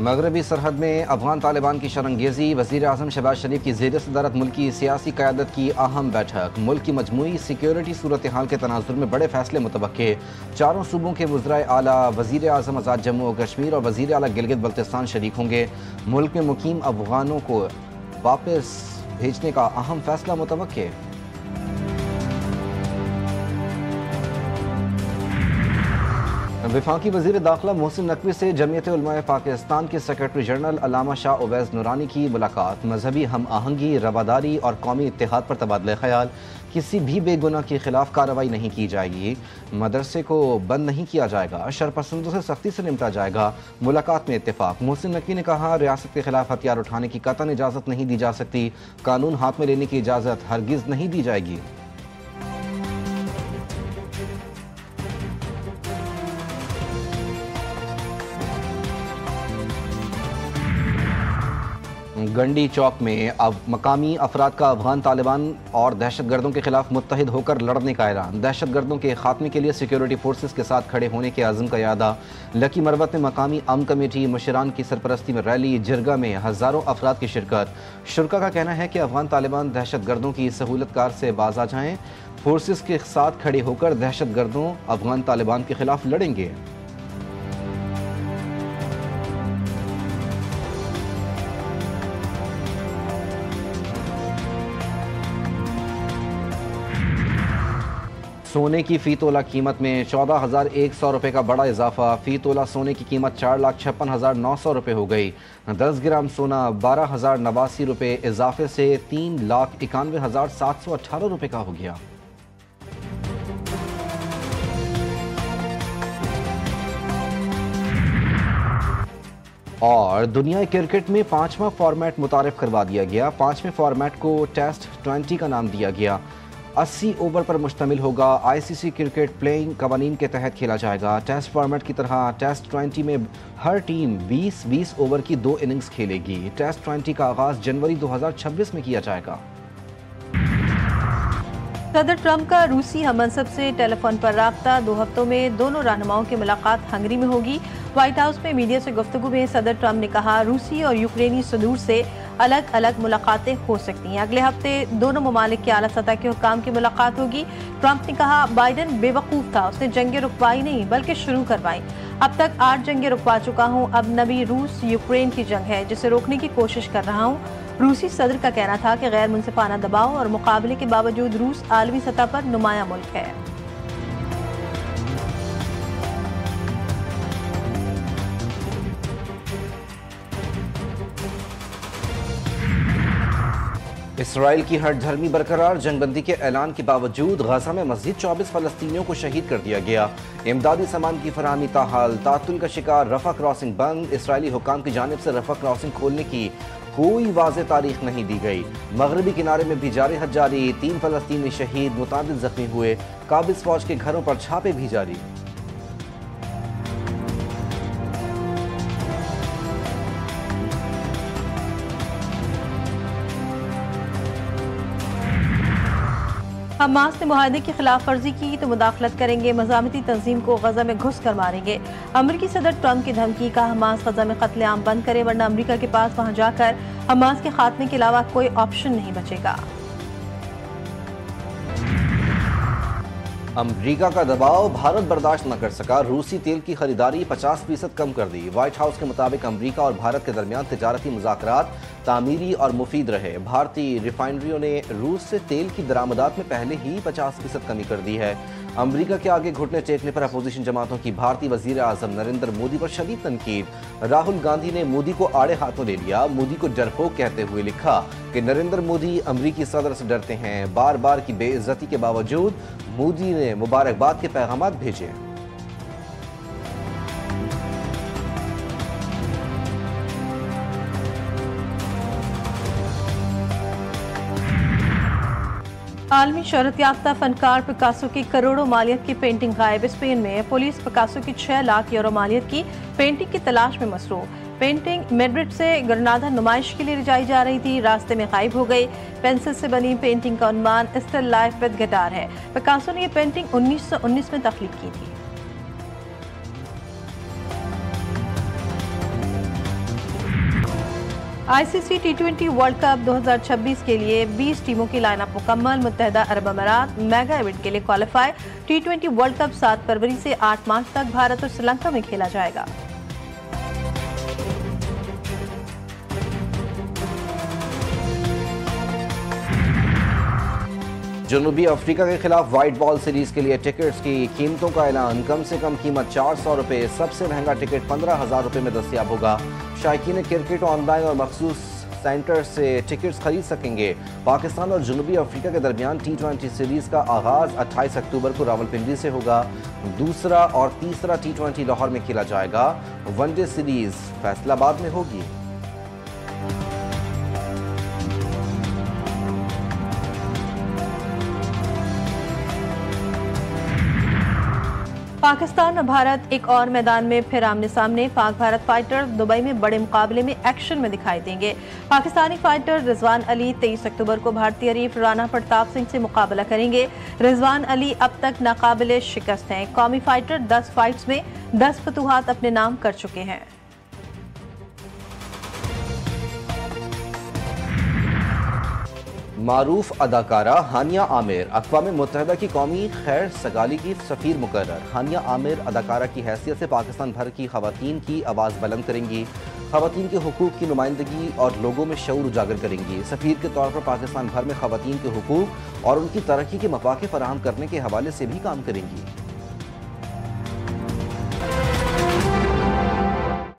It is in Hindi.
मगरबी सरहद में अफगान तालिबान की शरंगेजी, वज़ीर आज़म शहबाज शरीफ की ज़ेर सदारत मुल्क की सियासी क़यादत की अहम बैठक। मुल्क की मजमूई सिक्योरिटी सूरत हाल के तनाजुर में बड़े फैसले मुतवक्के। चारों सूबों के वज़राए आला, वज़ीर आज़म आज़ाद जम्मू और कश्मीर और वज़ीर आला गिलगित बल्तिस्तान शरीक होंगे। मुल्क में मुकीम अफगानों को वापस भेजने का अहम फैसला मुतवक्के। वफाकी वज़ीर दाखिला मोहसिन नकवी से जमीयत उलमाए पाकिस्तान के सेक्रेटरी जनरल अल्लामा शाह उवैस नूरानी की मुलाकात। मजहबी हम आहंगी, रवादारी और कौमी इत्तेहाद पर तबादला ख्याल। किसी भी बेगुनाह के खिलाफ कार्रवाई नहीं की जाएगी। मदरसे को बंद नहीं किया जाएगा। शरपसंदों से सख्ती से निपटा जाएगा। मुलाकात में इत्तेफाक। मोहसिन नकवी ने कहा, रियासत के खिलाफ हथियार उठाने की कतई इजाज़त नहीं दी जा सकती। कानून हाथ में लेने की इजाज़त हरगिज़ नहीं दी जाएगी। गंडी चौक में अब मकामी अफराद का अफगान तालिबान और दहशतगर्दों के खिलाफ मुत्तहिद होकर लड़ने का ऐलान। दहशतगर्दों के खात्मे के लिए सिक्योरिटी फोर्सेस के साथ खड़े होने के आज़म का यादा। लकी मरवत में मकामी अम कमेटी मुशरान की सरपरस्ती में रैली। जिरगा में हज़ारों अफराद की शिरकत। शुरका का कहना है कि अफगान तालिबान दहशतगर्दों की सहूलतकार से बाज आ जाएँ। फोर्सेस के साथ खड़े होकर दहशतगर्दों अफगान तालिबान के खिलाफ लड़ेंगे। सोने की फ़ी तोला कीमत में 14,100 रुपये का बड़ा इजाफा। फ़ी तोला सोने की कीमत 4,56,900 रुपये हो गई। 10 ग्राम सोना 12,089 रुपये इजाफे से 3,91,718 रुपये का हो गया। और दुनिया क्रिकेट में 5वां फॉर्मेट मुतारिफ करवा दिया गया। 5वें फॉर्मेट को टेस्ट 20 का नाम दिया गया। 80 ओवर पर मुश्तमिल होगा। आईसीसी क्रिकेट प्लेइंग कवानीन के तहत खेला जाएगा। टेस्ट फॉर्मेट की तरह टेस्ट 20 में हर टीम 20-20 ओवर की 2 इनिंग्स खेलेगी। टेस्ट 20 का आगाज जनवरी 2026 में किया जाएगा। सदर ट्रंप का रूसी हममंसब से टेलीफोन पर राब्ता। 2 हफ्तों में दोनों रहनुमाओं की मुलाकात हंगरी में होगी। व्हाइट हाउस में मीडिया से गुफ्तगू में सदर ट्रंप ने कहा, रूसी और यूक्रेनी सदूर से अलग अलग मुलाकातें हो सकती हैं। अगले हफ्ते दोनों ममालिक के आला सतह के हुक्काम की मुलाकात होगी। ट्रंप ने कहा, बाइडन बेवकूफ़ था, उसने जंगें रुकवाई नहीं बल्कि शुरू करवाई। अब तक 8 जंगें रुकवा चुका हूँ। अब नवी रूस यूक्रेन की जंग है जिसे रोकने की कोशिश कर रहा हूँ। रूसी सदर का कहना था कि गैर मुनसिफाना दबाव और मुकाबले के बावजूद रूस आलमी सतह पर नुमाया मुल्क है। इसराइल की हठधर्मी बरकरार। जंगबंदी के ऐलान के बावजूद गजा में मज़ीद 24 फ़लस्तीनियों को शहीद कर दिया गया। इमदादी सामान की फरहमी ताहाल। तातुल का शिकार। रफ़ा क्रॉसिंग बंद। इसराइली हुक्काम की जानिब से रफ़ा क्रॉसिंग खोलने की कोई वाज़ेह तारीख नहीं दी गई। मगरबी किनारे में भी जारहत जारी। 3 फ़लस्तीनी शहीद, मुतादिद ज़ख्मी हुए। काबिज़ फ़ौज के घरों पर छापे भी जारी। हमास ने मुआहदे की खिलाफ वर्जी की तो मुदाखलत करेंगे। मज़ामती तंजीम को गजा में घुस कर मारेंगे। अमरीकी सदर ट्रंप की धमकी का, हमास गजा में कत्लेआम बंद करे वरना अमरीका के पास वहां जाकर हमास के खात्मे के अलावा कोई ऑप्शन नहीं बचेगा। अमरीका का दबाव भारत बर्दाश्त न कर सका। रूसी तेल की खरीदारी 50% कम कर दी। व्हाइट हाउस के मुताबिक अमरीका और भारत के दरमियान तिजारती मुज़ाकरात तामीरी और मुफीद रहे। भारतीय रिफाइनरियों ने रूस से तेल की दरामदात में पहले ही 50% कमी कर दी है। अमरीका के आगे घुटने टेकने पर अपोजिशन जमातों की भारतीय वज़ीर आज़म नरेंद्र मोदी पर शदीद तनकीद। राहुल गांधी ने मोदी को आड़े हाथों ले लिया। मोदी को डरपोक कहते हुए लिखा कि नरेंद्र मोदी अमरीकी सदर से डरते हैं। बार बार की बेइज्जती के बावजूद मोदी ने मुबारकबाद के पैगाम भेजे। आलमी शोहरत याफ्ता फनकार पिकासो की करोड़ों मालियत की पेंटिंग गायब। स्पेन में पुलिस पिकासो की 6 लाख यूरो मालियत की पेंटिंग की तलाश में मसरूफ। पेंटिंग मैड्रिड से ग्रनादा नुमाइश के लिए ले जाई जा रही थी, रास्ते में गायब हो गई। पेंसिल से बनी पेंटिंग का उन्वान स्टिल लाइफ विद गिटार है। पिकासो ने यह पेंटिंग 1919 में तख्लीक की थी। आईसीसी टी20 वर्ल्ड कप 2026 के लिए 20 टीमों की लाइनअप मुकम्मल। मुत्तहदा अरब अमीरात मेगा इवेंट के लिए क्वालिफाई। टी20 वर्ल्ड कप 7 फरवरी से 8 मार्च तक भारत और श्रीलंका में खेला जाएगा। जनूबी अफ्रीका के खिलाफ व्हाइट बॉल सीरीज के लिए टिकट्स की कीमतों का ऐलान। कम से कम कीमत 400 रुपये, सबसे महंगा टिकट 15,000 रुपये में दस्तयाब होगा। शायकीन क्रिकेट ऑनलाइन और मखसूस सेंटर से टिकट्स खरीद सकेंगे। पाकिस्तान और जनूबी अफ्रीका के दरमियान टी20 सीरीज का आगाज 28 अक्टूबर को रावलपिंडी से होगा। दूसरा और तीसरा टी20 लाहौर में खेला जाएगा। वनडे सीरीज फैसलाबाद में होगी। पाकिस्तान और भारत एक और मैदान में फिर आमने सामने। पाक भारत फाइटर दुबई में बड़े मुकाबले में एक्शन में दिखाई देंगे। पाकिस्तानी फाइटर रिजवान अली 23 अक्टूबर को भारतीय हरीफ राणा प्रताप सिंह से मुकाबला करेंगे। रिजवान अली अब तक नाकाबिले शिकस्त हैं। कौमी फाइटर 10 फाइट्स में 10 फतूहात अपने नाम कर चुके हैं। मारूफ अदाकारा हानिया आमिर अक़वाम मुत्तहिदा की कौमी खैर सगाली की सफ़ीर मुकर्रर। हानिया आमिर अदाकारा की हैसियत से पाकिस्तान भर की ख़वातीन की आवाज़ बुलंद करेंगी। ख़वातीन के हुकूक़ की नुमाइंदगी और लोगों में शऊर उजागर करेंगी। सफ़ीर के तौर पर पाकिस्तान भर में ख़वातीन के हुकूक़ और उनकी तरक्की के मौक़े फ़राहम करने के हवाले से भी काम करेंगी।